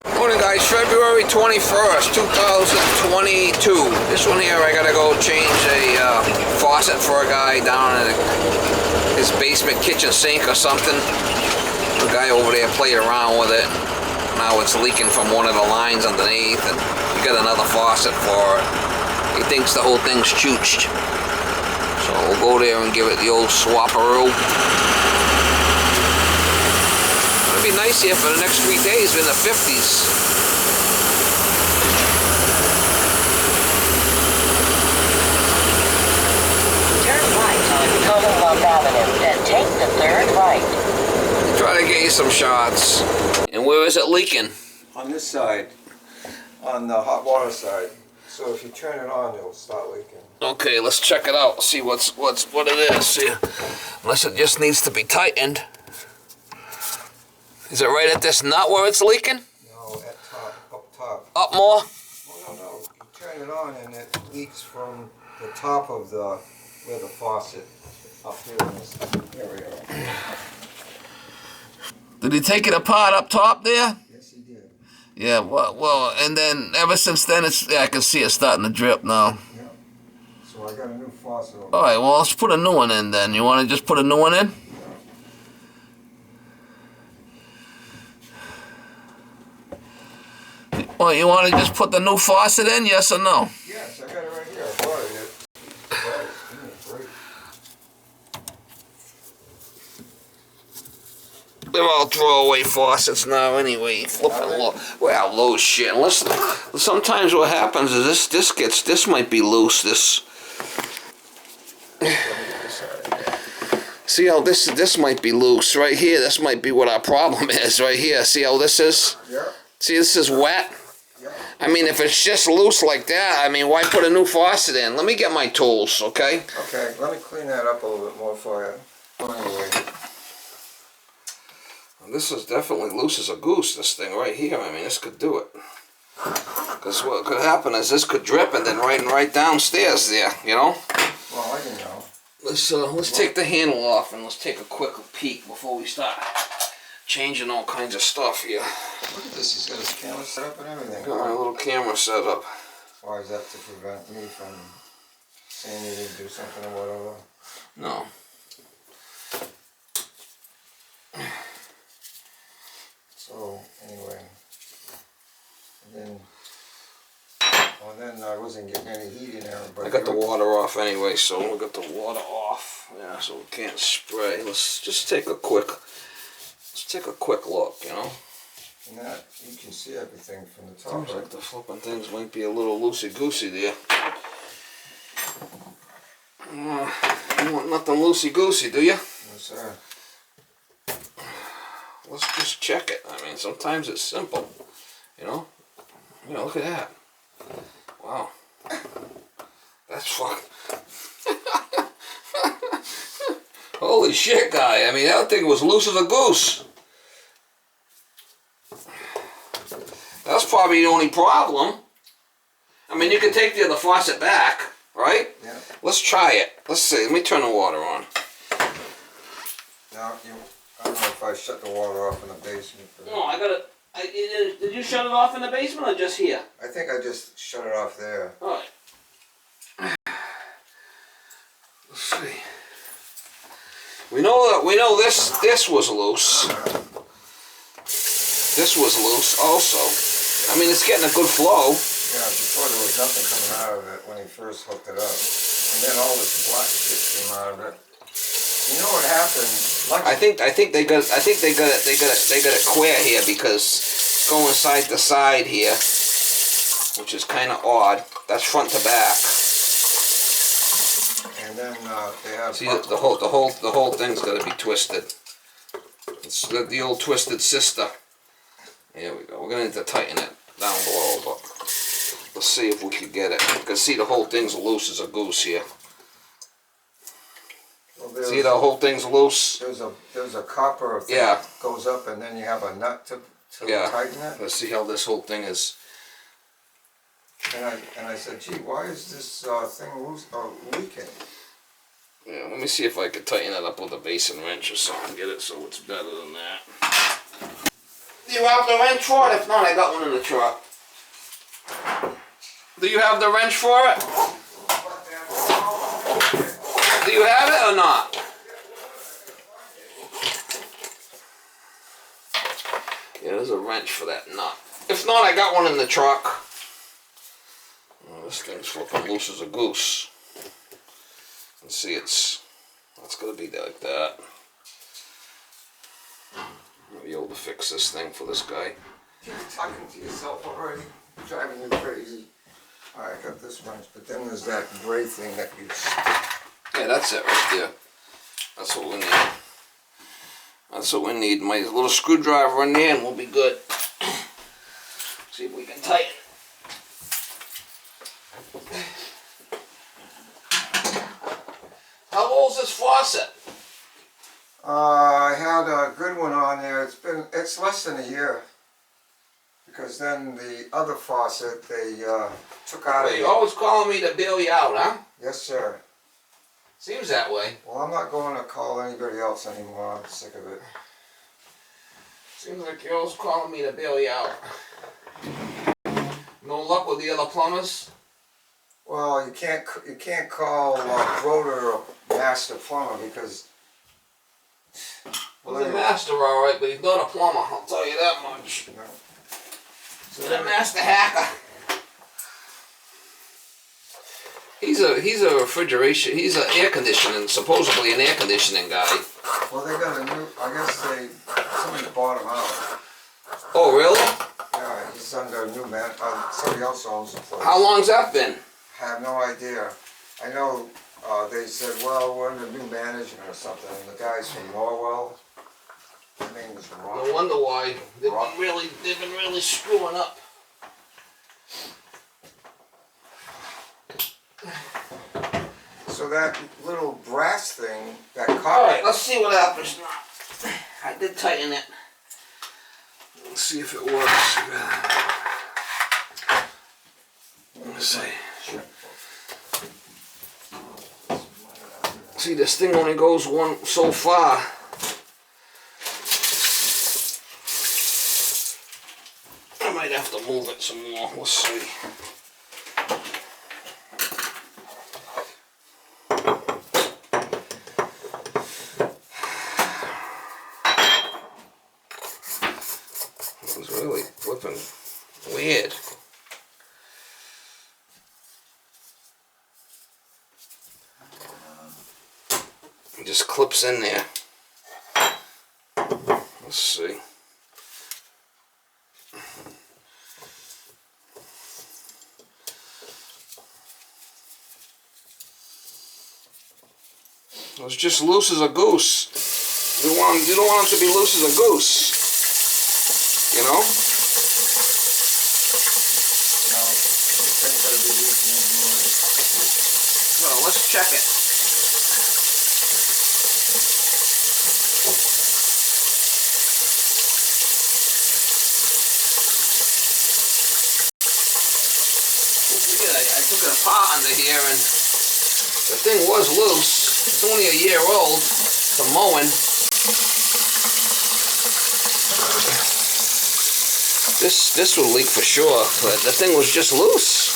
Morning guys, February 21st, 2022. This one here I gotta go change a faucet for a guy down in his basement kitchen sink or something. The guy over there played around with it. Now it's leaking from one of the lines underneath and we got another faucet for it. He thinks the whole thing's chooched. So we'll go there and give it the old swapperoo. It'll be nice here for the next 3 days in the 50s. Turn right on Commonwealth Avenue, then take the third right. Try to get you some shots. And where is it leaking? On this side, on the hot water side. So if you turn it on, it'll start leaking. Okay, let's check it out. See what it is. See, unless it just needs to be tightened. Is it right at this nut where it's leaking? No, at top, up top. Up more? Well, no. You turn it on and it leaks from the top of where the faucet up here in this area. Did he take it apart up top there? Yes, he did. Yeah, well, and then ever since then, I can see it starting to drip now. Yeah. So I got a new faucet. All right, well, let's put a new one in then. You want to just put a new one in? Well, you want to just put the new faucet in, yes or no? Yes, I got it right here. I bought it. They're all throwaway faucets now anyway. Flipping low. Well, low shit. Unless sometimes what happens is this might be loose. This. See how this might be loose right here. This might be what our problem is right here. See how this is? Yeah. See, this is wet. Yeah. I mean, if it's just loose like that, I mean, why put a new faucet in? Let me get my tools, okay? Okay, let me clean that up a little bit more for you. Anyway. This is definitely loose as a goose, this thing right here. I mean, this could do it. Because what could happen is this could drip and then right downstairs there, you know? Well, I can know. Let's take the handle off and let's take a quick peek before we start changing all kinds of stuff here. Look at this, he's got his camera set up and everything. Got my little camera set up. Why is that to prevent me from saying you didn't do something or whatever? No. So, anyway. And then I wasn't getting any heat in there. But I got the water off anyway, so we got the water off. Yeah, so we can't spray. Let's just take a quick look, you know. And that, you can see everything from the top. Seems like the flipping things might be a little loosey-goosey there. You want nothing loosey-goosey, do you? No, sir. Let's just check it. I mean, sometimes it's simple, you know. You know, look at that. Wow. That's fucking... Holy shit, guy. I mean, that thing was loose as a goose. That's probably the only problem. I mean, you can take the other faucet back, right? Yeah. Let's try it. Let's see. Let me turn the water on. Now, I don't know if I shut the water off in the basement. No, I got it. Did you shut it off in the basement or just here? I think I just shut it off there. All right. Let's see. We know this was loose. This was loose also. I mean, it's getting a good flow. Yeah, before there was nothing coming out of it when he first hooked it up. And then all this black shit came out of it. You know what happened? I think they got it clear here because going side to side here, which is kind of odd. That's front to back. And then they have. See the whole thing's got to be twisted. It's the old twisted sister. Here we go. We're gonna need to tighten it down below, but let's see if we can get it. You can see the whole thing's loose as a goose here. Well, see the whole thing's loose. There's a copper thing that goes up, and then you have a nut to tighten it. Let's see how this whole thing is. And I said, gee, why is this thing loose leaking? Yeah, let me see if I could tighten it up with a basin wrench or something. Get it so it's better than that. Do you have the wrench for it? If not, I got one in the truck. Do you have the wrench for it? Do you have it or not? Yeah, there's a wrench for that nut. If not, I got one in the truck. Oh, this thing's flipping loose as a goose. Let's see, it's gonna be like that. I'll be able to fix this thing for this guy. You're talking to yourself already, driving you crazy. Alright, I got this wrench, but then there's that gray thing that you... Yeah, that's it right there. That's what we need. That's what we need. My little screwdriver in there and we'll be good. See if we can tighten. How old's this faucet? I had a good one on there. It's less than a year. Because then the other faucet they took out of You're it. always calling me to bail you out, huh? Yes, sir. Seems that way. Well, I'm not going to call anybody else anymore. I'm sick of it. Seems like you're always calling me to bail you out. No luck with the other plumbers? Well, you can't call Broder a master plumber because... Well, he's a master, all right, but he's not a plumber. I'll tell you that much. No. He's a master hacker. He's a refrigeration. He's an air conditioning, supposedly an air conditioning guy. Well, they got a new. I guess somebody bought him out. Oh, really? Yeah, he's under a new man. Somebody else owns the place. How long's that been? I have no idea. I know they said, well, we're under new management or something. And the guy's from Norwell. His name is Ron. No wonder why they've been really screwing up. So that little brass thing, that All copper. right, let's see what happens now. I did tighten it. Let's see if it works. Let's see. See, this thing only goes one so far. I might have to move it some more. We'll see. It was really flipping weird. It just clips in there. Let's see. It was just loose as a goose. You don't want it to be loose as a goose. You know? No, this thing's gotta be loose anymore. Well, let's check it. I took it apart under here and the thing was loose. It's only a year old. It's a mowing. This will leak for sure, but the thing was just loose.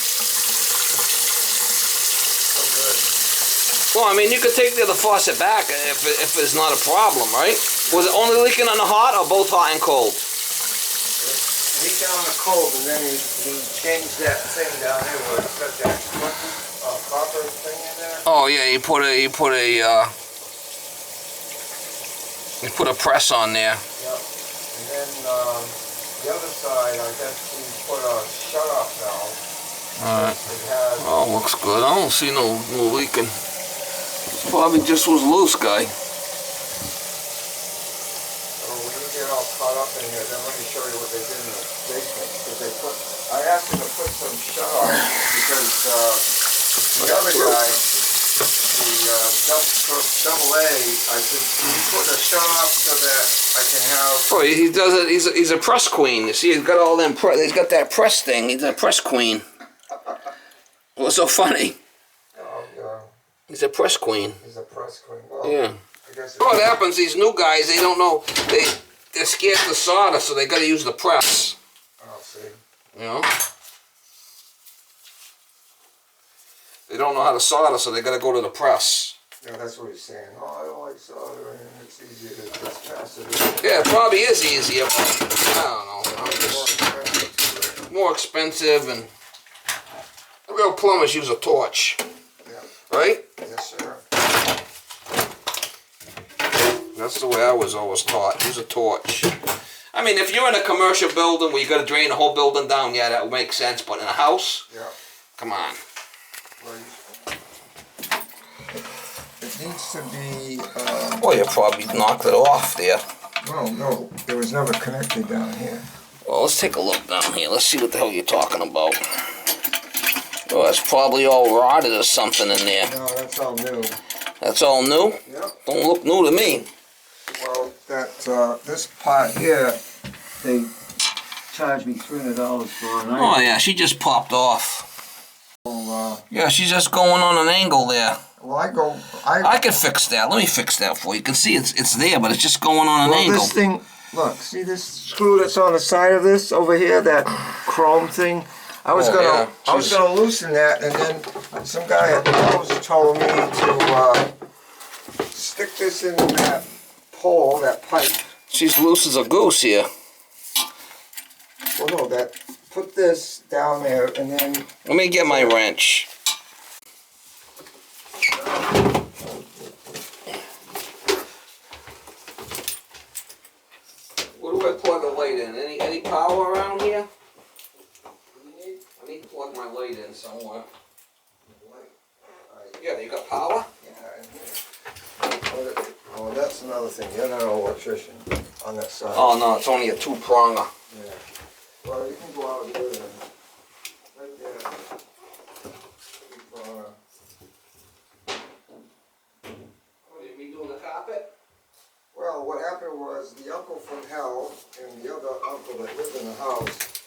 Well, I mean, you could take the other faucet back if it's not a problem, right? Was it only leaking on the hot or both hot and cold? Leaking on the cold, and then he changed that thing down there where it's got that copper thing in there. Oh yeah, you put a press on there. Yep. And then the other side, I guess he put a shut-off valve. Alright. It has. Oh, looks good. I don't see no leaking. It probably just was loose, guy. So when you get all caught up in here, then let me show you what they did in the basement. Because I asked them to put some shut-off because the other guy, the double A, I said, can you put a shut-off so that I can have... Oh, he does it. He's a press queen. You see, he's got all them. He's got that press thing. He's a press queen. What's so funny? Oh, yeah. He's a press queen. He's a press queen. Well, Yeah. I guess What happens? These new guys, they don't know. they're scared to solder, so they gotta use the press. I'll see. You know? They don't know how to solder, so they gotta go to the press. Yeah, that's what he's saying. Oh, I don't like soldering. It's easier to just pass it. Yeah, it probably is easier, but I don't know. I'm just more expensive, and real plumbers use a torch. Yeah. Right? Yes, sir. That's the way I was always taught. Use a torch. I mean, if you're in a commercial building where you got to drain the whole building down, yeah, that would make sense. But in a house, Yeah. come on. Well, it needs to be. Well, you probably knocked it off there. Well, no, it was never connected down here. Well, let's take a look down here. Let's see what the hell you're talking about. Oh, that's probably all rotted or something in there. No, that's all new. That's all new? Yep. Don't look new to me. Well, this part here, they charged me $300 for an item. Oh, yeah, she just popped off. Yeah, she's just going on an angle there. Well, I can fix that. Let me fix that for you. You can see it's there, but it's just going on an angle. This thing, look, see this screw that's on the side of this over here, that chrome thing? I was gonna loosen that, and then some guy at Lowe's told me to stick this in that pole, that pipe. She's loose as a goose here. Well, no, put this down there, and then. Let me get my wrench. Where do I plug a light in? Any power around here? I need to plug my light in somewhere. Yeah, you got power? Yeah. Oh, that's another thing. You're not an electrician on that side. Oh no, it's only a two-pronger. Yeah. Well, you can go out and do it. Right there. Two-pronger. What, you doing the carpet? Well, what happened was the uncle from hell and the other uncle that lived in the house,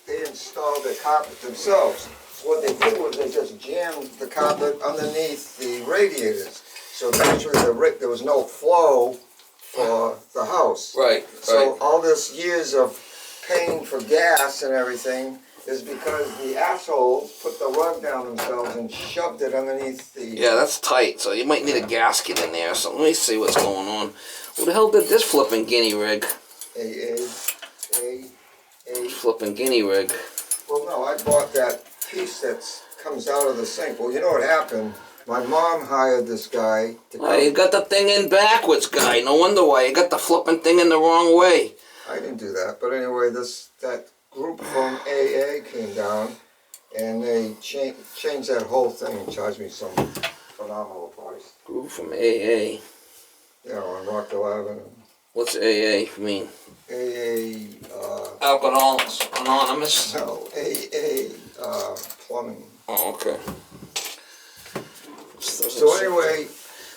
they installed the carpet themselves. So what they did was they just jammed the carpet underneath the radiators. So naturally there was no flow for the house. Right, So all this years of paying for gas and everything is because the assholes put the rug down themselves and shoved it underneath the... Yeah, that's tight, so you might need a gasket in there. So let me see what's going on. Who the hell did this flipping guinea rig? A Flipping guinea rig. Well, no, I bought that piece that comes out of the sink. Well, you know what happened? My mom hired this guy to come. Oh, you got the thing in backwards, guy. No wonder why. You got the flipping thing in the wrong way. I didn't do that. But anyway, that group from AA came down, and they changed that whole thing and charged me some phenomenal price. Group from AA. Yeah, on Rockville Avenue. What's AA mean? AA, Alcoholics Anonymous? no, AA, plumbing. Oh, okay. So anyway...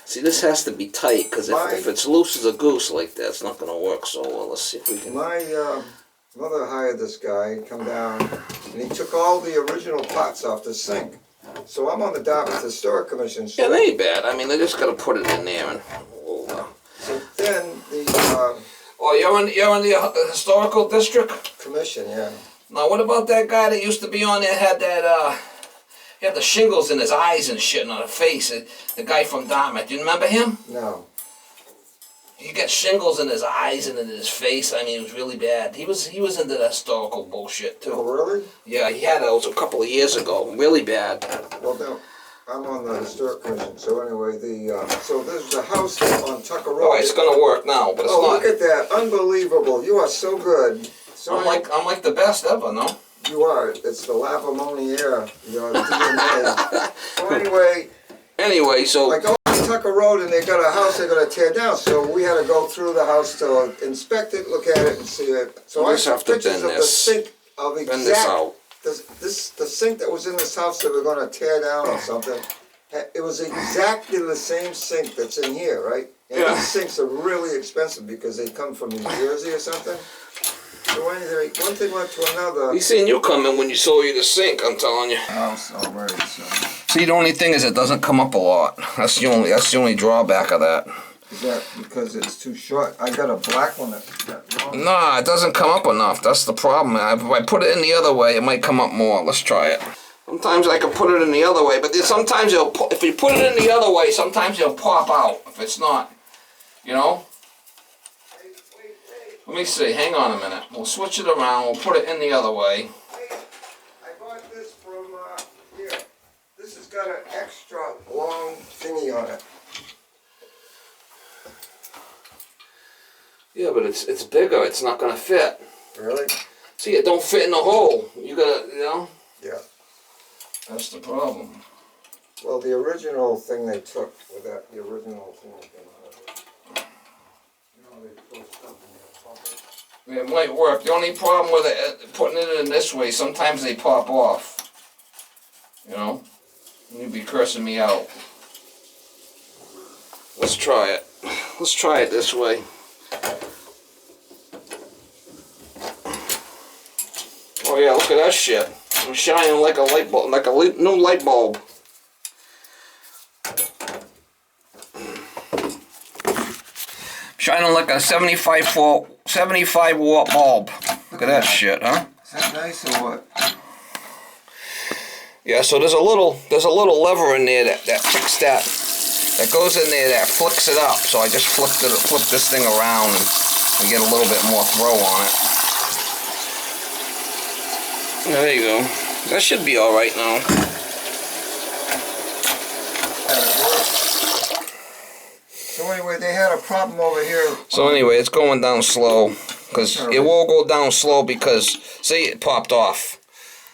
See, this has to be tight, because if it's loose as a goose like that, it's not going to work so well. Let's see if we can... My mother hired this guy, come down, and he took all the original pots off the sink. So I'm on the Dartmouth Historic Commission. So yeah, they ain't bad. I mean, they just got to put it in there and... So then the oh, you're in the historical district? commission, yeah. Now, what about that guy that used to be on there, had that, he had the shingles in his eyes and shit and on his face, the guy from Dartmouth. Do you remember him? No. He got shingles in his eyes and in his face. I mean, it was really bad. He was into the historical bullshit, too. Oh, really? Yeah, he had those a couple of years ago. Really bad. Well, no, I'm on the Historic Commission. So anyway, so there's the house on Tucker Road. Oh, it's going to work now, but it's not. Look at that. Unbelievable. You are so good. So I'm like the best ever, no? You are. It's the lavimoniere. Your DNA. So Anyway, so... I go on Tucker Road and they got a house they're going to tear down. So we had to go through the house to inspect it, look at it, and see it. So I took pictures of the sink of exact... Bend this out. The sink that was in this house that we're going to tear down or something. It was exactly the same sink that's in here, right? And Yeah. these sinks are really expensive because they come from New Jersey or something. So anyway, one thing led to another. You seen you coming when you sold you the sink, I'm telling you. House already, so. See, the only thing is it doesn't come up a lot. That's the only drawback of that. Is that because it's too short? I got a black one that long. Nah, it doesn't come up enough. That's the problem. If I put it in the other way, it might come up more. Let's try it. Sometimes I can put it in the other way, but then sometimes if you put it in the other way, sometimes it'll pop out. If it's not, you know? Let me see. Hang on a minute. We'll switch it around. We'll put it in the other way. I bought this from here. This has got an extra long thingy on it. Yeah, but it's bigger. It's not gonna fit. Really? See, it don't fit in the hole. You gotta, you know? Yeah. That's the problem. Well, the original thing they took with that, the original thing they came out of. You know, they put stuff in there. It might work. The only problem with it, putting it in this way, sometimes they pop off. You know? You'd be cursing me out. Let's try it. Let's try it this way. Oh yeah, look at that shit. I'm shining like a light bulb, like a new light bulb. Shining like a 75 watt bulb. Look at that shit, huh? Is that nice or what? Yeah, so there's a little lever in there that flicks that goes in there that flicks it up. So I just flip this thing around and we get a little bit more throw on it. There you go. That should be all right now. So anyway, they had a problem over here. So anyway, it's going down slow because it will go down slow because see, it popped off.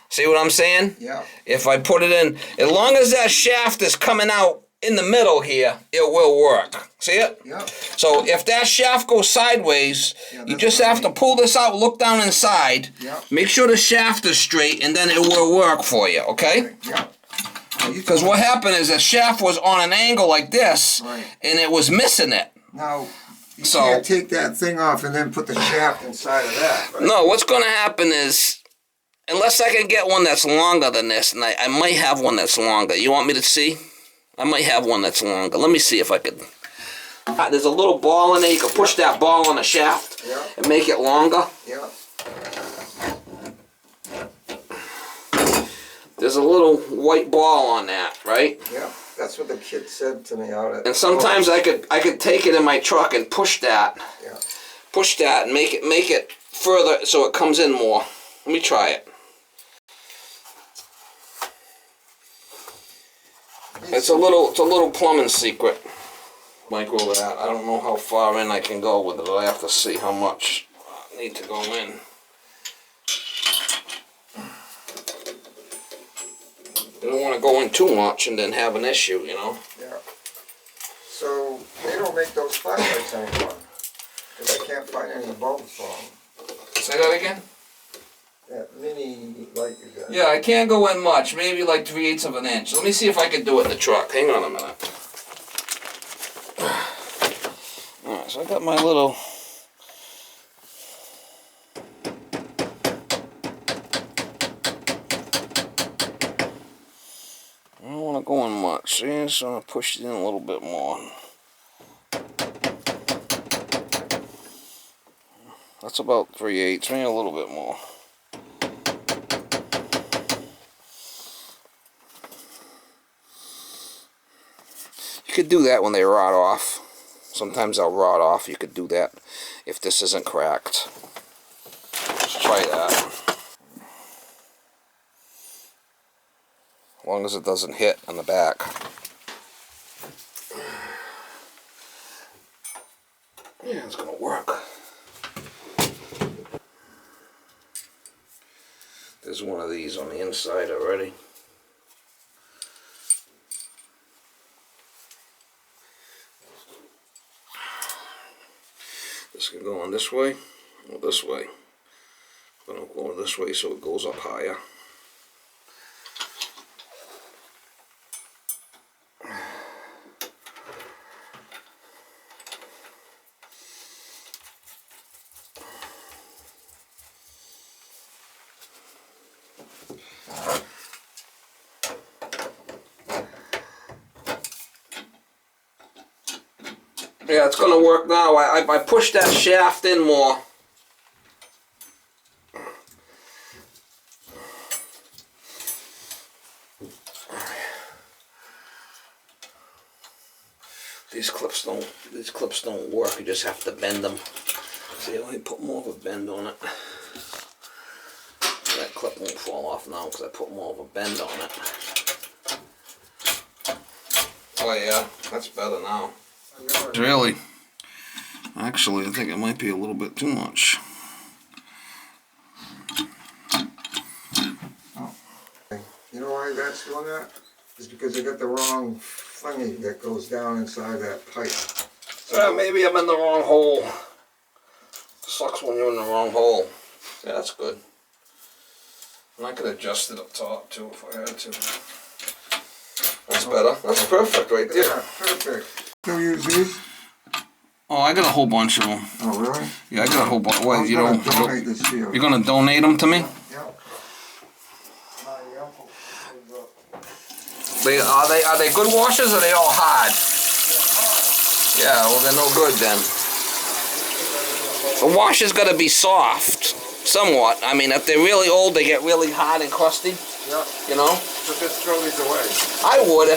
See what I'm saying? Yeah. If I put it in, as long as that shaft is coming out in the middle here, it will work. See it? Yeah. So if that shaft goes sideways, you just have to pull this out, look down inside, make sure the shaft is straight, and then it will work for you, okay? Yeah. Because what happened is the shaft was on an angle like this, Right. and it was missing it. Now, you can't take that thing off and then put the shaft inside of that. Right? No, what's going to happen is, unless I can get one that's longer than this, and I might have one that's longer. You want me to see? I might have one that's longer. Let me see if I could. There's a little ball in there. You can push that ball on the shaft and make it longer. Yeah. There's a little white ball on that, right? Yeah. That's what the kid said to me out at. And sometimes I could take it in my truck and push that. Yeah. Push that and make it further so it comes in more. Let me try it. It's a little plumbing secret. Micro that. I don't know how far in I can go with it. I have to see how much I need to go in. You don't want to go in too much and then have an issue, you know? Yeah. So they don't make those flashlights anymore because I can't find any bulbs for them. Say that again? That mini light you got. Yeah, I can't go in much. Maybe like 3/8 of an inch. Let me see if I can do it in the truck. Hang on a minute. Alright, so I got my little... I don't want to go in much. See, so I'm going to push it in a little bit more. That's about 3/8, maybe a little bit more. You could do that when they rot off. Sometimes they'll rot off. You could do that if this isn't cracked. Let's try that. As long as it doesn't hit on the back. Yeah, it's gonna work. There's one of these on the inside already. This can go on this way or this way. But I'm going this way so it goes up higher. Yeah, it's gonna work now. I pushed that shaft in more. These clips don't work. You just have to bend them. See, let me put more of a bend on it. That clip won't fall off now because I put more of a bend on it. Oh yeah, that's better now. Really? Actually, I think it might be a little bit too much. You know why that's doing that? It's because they got the wrong thingy that goes down inside that pipe. Maybe I'm in the wrong hole. Sucks when you're in the wrong hole. Yeah, that's good. And I could adjust it up top too if I had to. That's better. That's perfect right there. Yeah, perfect. Still use these? Oh, I got a whole bunch of them. Oh, really? Yeah, I got a whole bunch. I'm What, gonna donate this to you. You're gonna donate them to me? Yeah. My uncle. Are they good washers or are they all hard? Yeah, well they're no good then. The washer's gotta be soft, somewhat. I mean, if they're really old, they get really hard and crusty. Yeah. You know? So just throw these away. I would if